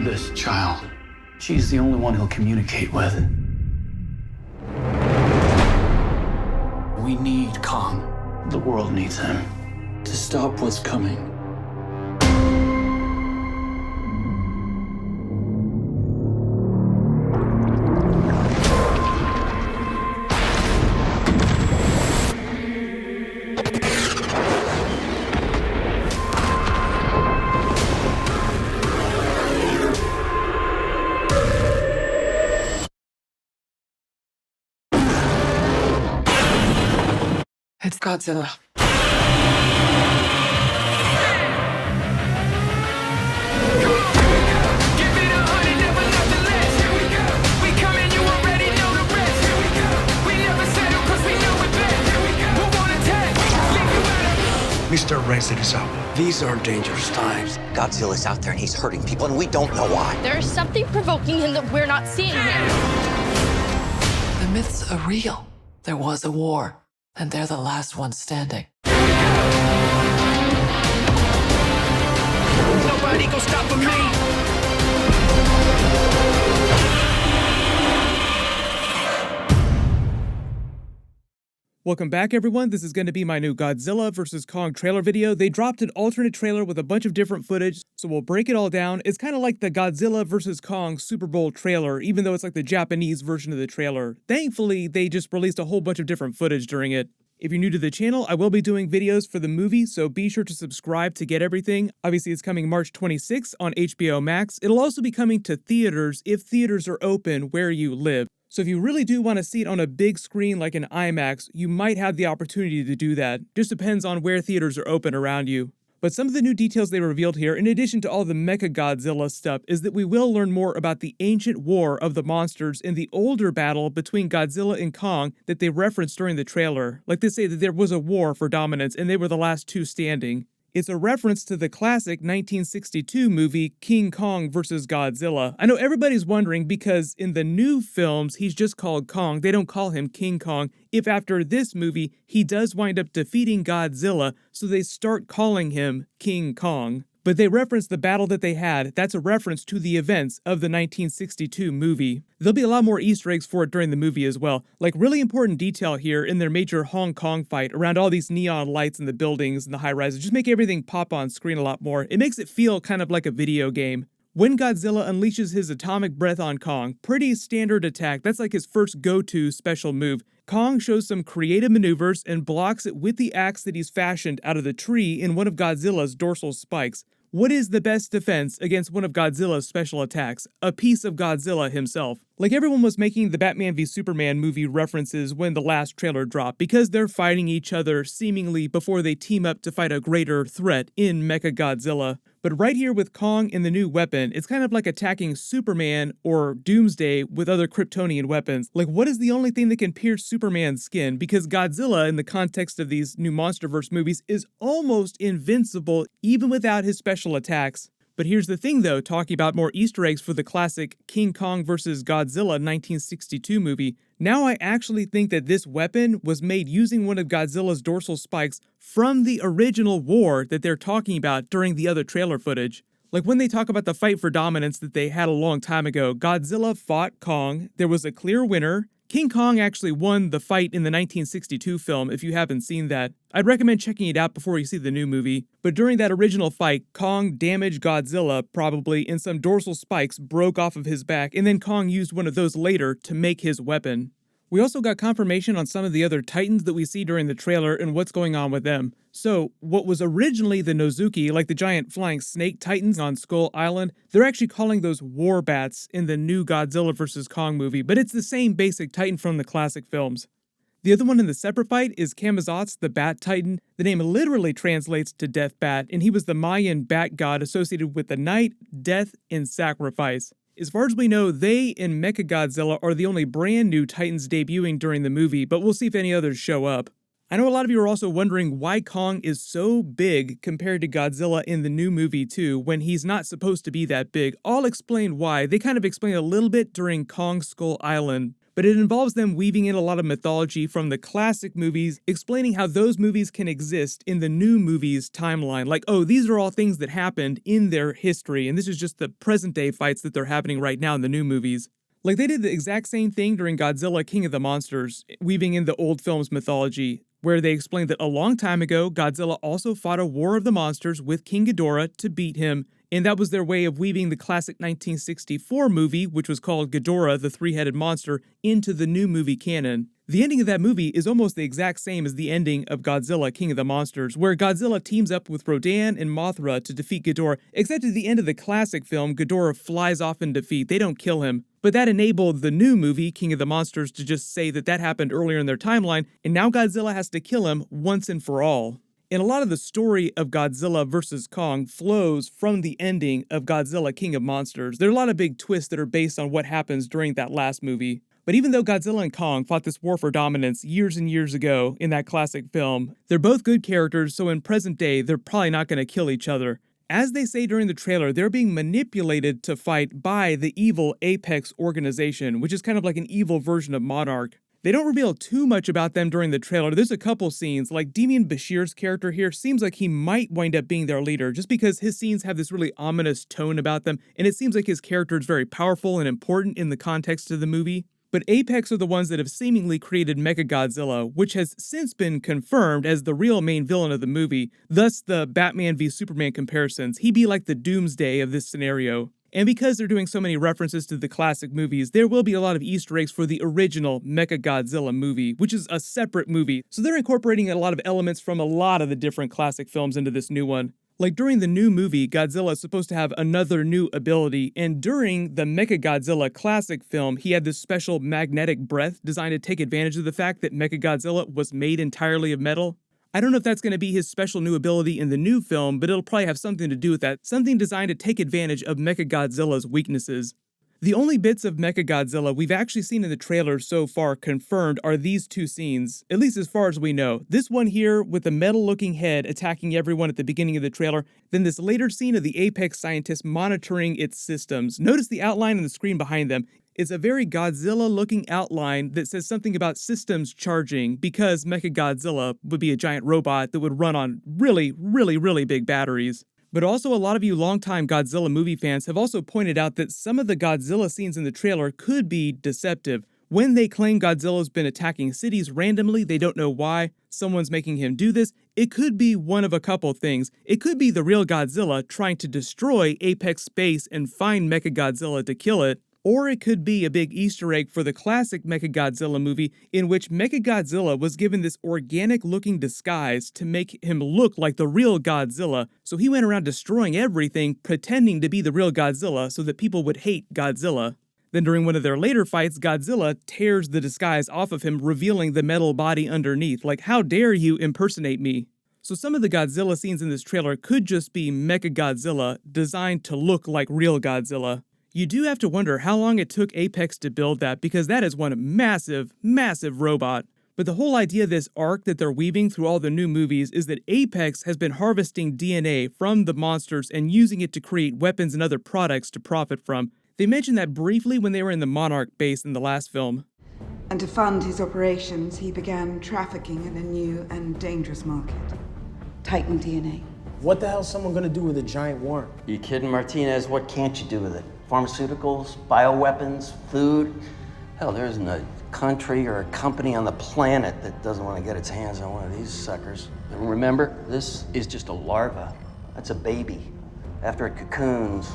this child. She's the only one he'll communicate with. We need Kong. The world needs him to stop what's coming. It's Godzilla. Mr. Resident is out. These are dangerous times. Godzilla's out there and he's hurting people and we don't know why. There's something provoking him that we're not seeing here. The myths are real. There was a war, and they're the last ones standing. Nobody gon' stop me. Welcome back, everyone. This is going to be my new Godzilla vs. Kong trailer video. They dropped an alternate trailer with a bunch of different footage, so we'll break it all down. It's kind of like the Godzilla vs. Kong Super Bowl trailer, even though it's like the Japanese version of the trailer. Thankfully, they just released a whole bunch of different footage during it. If you're new to the channel, I will be doing videos for the movie, so be sure to subscribe to get everything. Obviously, it's coming March 26th on HBO Max. It'll also be coming to theaters if theaters are open where you live. So if you really do want to see it on a big screen like an IMAX, you might have the opportunity to do that. Just depends on where theaters are open around you. But some of the new details they revealed here, in addition to all the Mechagodzilla stuff, is that we will learn more about the ancient war of the monsters in the older battle between Godzilla and Kong that they referenced during the trailer. Like they say that there was a war for dominance and they were the last two standing. It's a reference to the classic 1962 movie King Kong vs. Godzilla. I know everybody's wondering because in the new films, he's just called Kong. They don't call him King Kong. If after this movie, he does wind up defeating Godzilla, so they start calling him King Kong. But they reference the battle that they had. That's a reference to the events of the 1962 movie. There'll be a lot more Easter eggs for it during the movie as well. Like really important detail here in their major Hong Kong fight around all these neon lights in the buildings and the high rises. Just make everything pop on screen a lot more. It makes it feel kind of like a video game. When Godzilla unleashes his atomic breath on Kong, pretty standard attack. That's like his first go-to special move. Kong shows some creative maneuvers and blocks it with the axe that he's fashioned out of the tree in one of Godzilla's dorsal spikes. What is the best defense against one of Godzilla's special attacks? A piece of Godzilla himself. Like everyone was making the Batman v Superman movie references when the last trailer dropped because they're fighting each other seemingly before they team up to fight a greater threat in Mechagodzilla. But right here with Kong and the new weapon, it's kind of like attacking Superman or Doomsday with other Kryptonian weapons. Like what is the only thing that can pierce Superman's skin? Because Godzilla, in the context of these new MonsterVerse movies, is almost invincible even without his special attacks. But here's the thing though, talking about more Easter eggs for the classic King Kong vs. Godzilla 1962 movie, now I actually think that this weapon was made using one of Godzilla's dorsal spikes from the original war that they're talking about during the other trailer footage. Like when they talk about the fight for dominance that they had a long time ago, Godzilla fought Kong, there was a clear winner. King Kong actually won the fight in the 1962 film, if you haven't seen that. I'd recommend checking it out before you see the new movie. But during that original fight, Kong damaged Godzilla, probably, and some dorsal spikes broke off of his back, and then Kong used one of those later to make his weapon. We also got confirmation on some of the other Titans that we see during the trailer and what's going on with them. So, what was originally the Nozuki, like the giant flying snake Titans on Skull Island, they're actually calling those war bats in the new Godzilla vs. Kong movie, but it's the same basic Titan from the classic films. The other one in the separate fight is Kamazotz, the Bat Titan. The name literally translates to Death Bat, and he was the Mayan bat god associated with the night, death, and sacrifice. As far as we know, they and Mechagodzilla are the only brand new Titans debuting during the movie, but we'll see if any others show up. I know a lot of you are also wondering why Kong is so big compared to Godzilla in the new movie too, when he's not supposed to be that big. I'll explain why. They kind of explain a little bit during Kong Skull Island. But but it involves them weaving in a lot of mythology from the classic movies, explaining how those movies can exist in the new movies timeline. Like, oh, these are all things that happened in their history, and this is just the present day fights that they're happening right now in the new movies. Like, they did the exact same thing during Godzilla King of the Monsters, weaving in the old film's mythology, where they explained that a long time ago, Godzilla also fought a war of the monsters with King Ghidorah to beat him, and that was their way of weaving the classic 1964 movie, which was called Ghidorah, the Three-Headed Monster, into the new movie canon. The ending of that movie is almost the exact same as the ending of Godzilla King of the Monsters, where Godzilla teams up with Rodan and Mothra to defeat Ghidorah, except at the end of the classic film, Ghidorah flies off in defeat. They don't kill him. But that enabled the new movie, King of the Monsters, to just say that that happened earlier in their timeline, and now Godzilla has to kill him once and for all. And a lot of the story of Godzilla vs. Kong flows from the ending of Godzilla King of Monsters. There are a lot of big twists that are based on what happens during that last movie. But even though Godzilla and Kong fought this war for dominance years and years ago in that classic film, they're both good characters, so in present day, they're probably not going to kill each other. As they say during the trailer, they're being manipulated to fight by the evil Apex organization, which is kind of like an evil version of Monarch. They don't reveal too much about them during the trailer. There's a couple scenes, like Demian Bashir's character here seems like he might wind up being their leader, just because his scenes have this really ominous tone about them, and it seems like his character is very powerful and important in the context of the movie. But Apex are the ones that have seemingly created Mechagodzilla, which has since been confirmed as the real main villain of the movie, thus the Batman v Superman comparisons. He'd be like the Doomsday of this scenario. And because they're doing so many references to the classic movies, there will be a lot of Easter eggs for the original Mechagodzilla movie, which is a separate movie. So they're incorporating a lot of elements from a lot of the different classic films into this new one. Like during the new movie, Godzilla is supposed to have another new ability, and during the Mechagodzilla classic film, he had this special magnetic breath designed to take advantage of the fact that Mechagodzilla was made entirely of metal. I don't know if that's going to be his special new ability in the new film, but it'll probably have something to do with that, something designed to take advantage of Mechagodzilla's weaknesses. The only bits of Mechagodzilla we've actually seen in the trailer so far confirmed are these two scenes, at least as far as we know. This one here with the metal-looking head attacking everyone at the beginning of the trailer, then this later scene of the Apex scientists monitoring its systems. Notice the outline on the screen behind them. It's a very Godzilla-looking outline that says something about systems charging, because Mechagodzilla would be a giant robot that would run on really, really, really big batteries. But also a lot of you longtime Godzilla movie fans have also pointed out that some of the Godzilla scenes in the trailer could be deceptive. When they claim Godzilla's been attacking cities randomly, they don't know why, someone's making him do this, it could be one of a couple things. It could be the real Godzilla trying to destroy Apex Space and find Mechagodzilla to kill it. Or it could be a big Easter egg for the classic Mechagodzilla movie, in which Mechagodzilla was given this organic-looking disguise to make him look like the real Godzilla, so he went around destroying everything, pretending to be the real Godzilla so that people would hate Godzilla. Then during one of their later fights, Godzilla tears the disguise off of him, revealing the metal body underneath, like, how dare you impersonate me? So some of the Godzilla scenes in this trailer could just be Mechagodzilla designed to look like real Godzilla. You do have to wonder how long it took Apex to build that, because that is one massive, massive robot. But the whole idea of this arc that they're weaving through all the new movies is that Apex has been harvesting DNA from the monsters and using it to create weapons and other products to profit from. They mentioned that briefly when they were in the Monarch base in the last film. And to fund his operations, he began trafficking in a new and dangerous market. Titan DNA. What the hell's someone gonna do with a giant worm? You kidding, Martinez? What can't you do with it? Pharmaceuticals, bioweapons, food. Hell, there isn't a country or a company on the planet that doesn't want to get its hands on one of these suckers. And remember, this is just a larva. That's a baby. After it cocoons,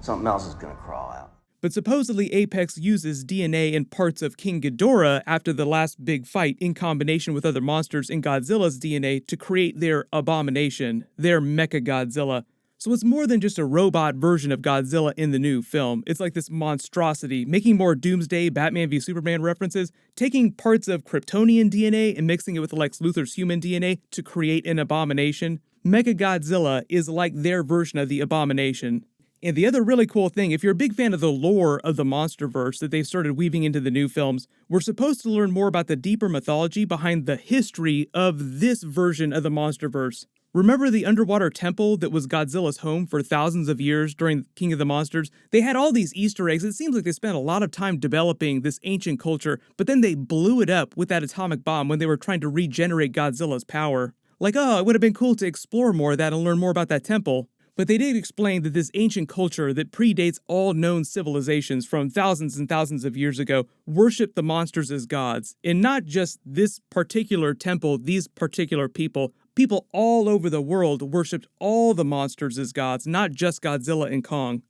something else is gonna crawl out. But supposedly Apex uses DNA and parts of King Ghidorah after the last big fight in combination with other monsters in Godzilla's DNA to create their abomination, their Mechagodzilla. So it's more than just a robot version of Godzilla in the new film. It's like this monstrosity, making more Doomsday, Batman v Superman references, taking parts of Kryptonian DNA and mixing it with Lex Luthor's human DNA to create an abomination. Mechagodzilla is like their version of the abomination. And the other really cool thing, if you're a big fan of the lore of the MonsterVerse that they've started weaving into the new films, we're supposed to learn more about the deeper mythology behind the history of this version of the MonsterVerse. Remember the underwater temple that was Godzilla's home for thousands of years during King of the Monsters? They had all these Easter eggs. It seems like they spent a lot of time developing this ancient culture, but then they blew it up with that atomic bomb when they were trying to regenerate Godzilla's power. Like, oh, it would have been cool to explore more of that and learn more about that temple. But they did explain that this ancient culture that predates all known civilizations from thousands and thousands of years ago worshiped the monsters as gods. And not just this particular temple, these particular people. People all over the world worshipped all the monsters as gods, not just Godzilla and Kong.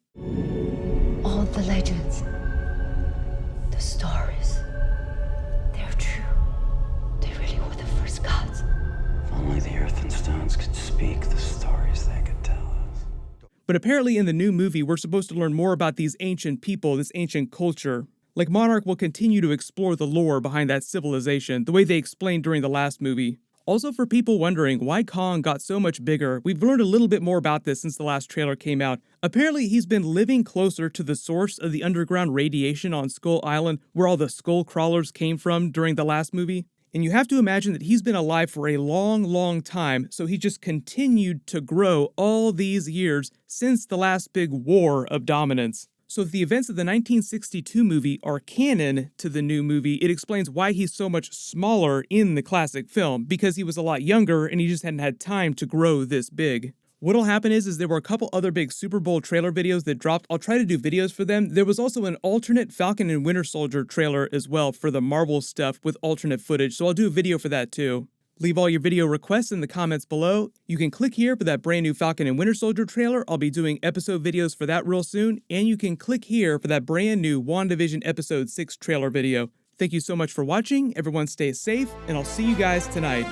All the legends, the stories, they're true. They really were the first gods. If only the earth and stones could speak the stories they could tell us. But apparently in the new movie, we're supposed to learn more about these ancient people, this ancient culture. Like Monarch will continue to explore the lore behind that civilization, the way they explained during the last movie. Also, for people wondering why Kong got so much bigger, we've learned a little bit more about this since the last trailer came out. Apparently, he's been living closer to the source of the underground radiation on Skull Island, where all the skull crawlers came from during the last movie. And you have to imagine that he's been alive for a long, long time, so he just continued to grow all these years since the last big war of dominance. So if the events of the 1962 movie are canon to the new movie, it explains why he's so much smaller in the classic film, because he was a lot younger and he just hadn't had time to grow this big. What'll happen is there were a couple other big Super Bowl trailer videos that dropped. I'll try to do videos for them. There was also an alternate Falcon and Winter Soldier trailer as well for the Marvel stuff with alternate footage, so I'll do a video for that too. Leave all your video requests in the comments below. You can click here for that brand new Falcon and Winter Soldier trailer. I'll be doing episode videos for that real soon. And you can click here for that brand new WandaVision Episode 6 trailer video. Thank you so much for watching. Everyone stay safe, and I'll see you guys tonight.